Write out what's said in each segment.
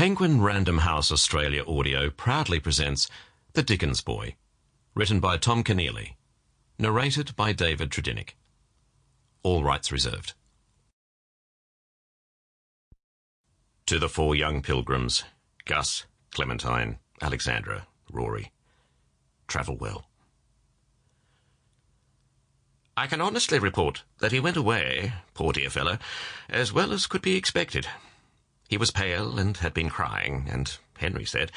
Penguin Random House Australia Audio proudly presents The Dickens Boy, written by Tom Keneally, narrated by David Tredinnick. All rights reserved. To the 4 young pilgrims, Gus, Clementine, Alexandra, Rory, travel well. I can honestly report that he went away, poor dear fellow, as well as could be expected. He was pale and had been crying, and, Henry said,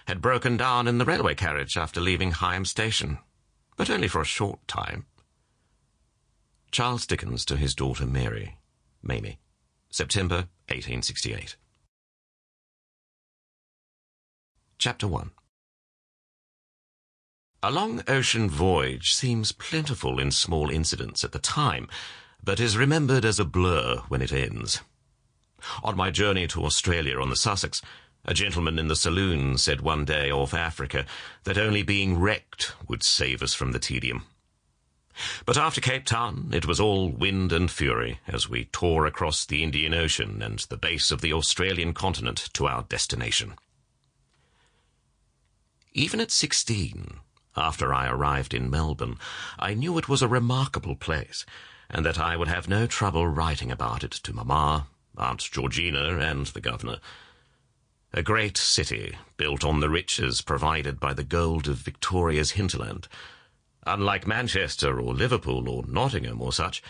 had broken down in the railway carriage after leaving Higham Station, but only for a short time. Charles Dickens to his daughter Mary, Mamie, September 1868. Chapter 1. A long ocean voyage seems plentiful in small incidents at the time, but is remembered as a blur when it ends. On my journey to Australia on the Sussex, a gentleman in the saloon said one day off Africa that only being wrecked would save us from the tedium. But after Cape Town, it was all wind and fury as we tore across the Indian Ocean and the base of the Australian continent to our destination. Even at 16, after I arrived in Melbourne, I knew it was a remarkable place, and that I would have no trouble writing about it to Mamma, Aunt Georgina, and the Governor. A great city, built on the riches provided by the gold of Victoria's hinterland. Unlike Manchester or Liverpool or Nottingham or such,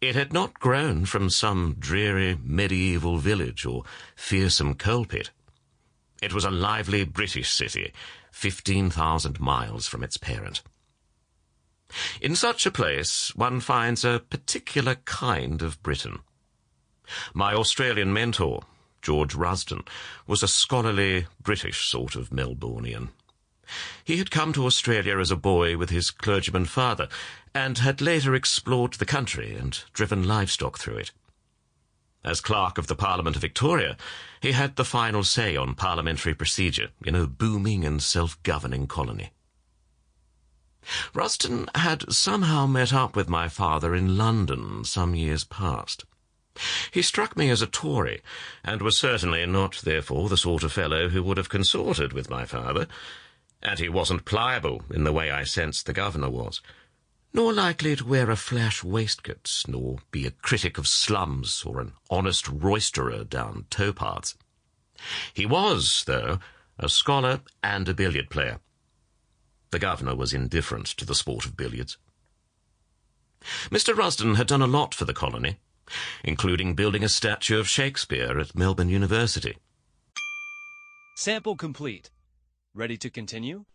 it had not grown from some dreary medieval village or fearsome coal pit. It was a lively British city, 15,000 miles from its parent. In such a place, one finds a particular kind of Briton. My Australian mentor, George Rusden, was a scholarly, British sort of Melbourneian. He had come to Australia as a boy with his clergyman father, and had later explored the country and driven livestock through it. As Clerk of the Parliament of Victoria, he had the final say on parliamentary procedure in a booming and self-governing colony. Rusden had somehow met up with my father in London some years past. He struck me as a Tory, and was certainly not, therefore, the sort of fellow who would have consorted with my father, and he wasn't pliable in the way I sensed the Governor was, nor likely to wear a flash waistcoat, nor be a critic of slums or an honest roisterer down towpaths. He was, though, a scholar and a billiard player. The Governor was indifferent to the sport of billiards. Mr. Rusden had done a lot for the colony, including building a statue of Shakespeare at Melbourne University. Sample complete. Ready to continue?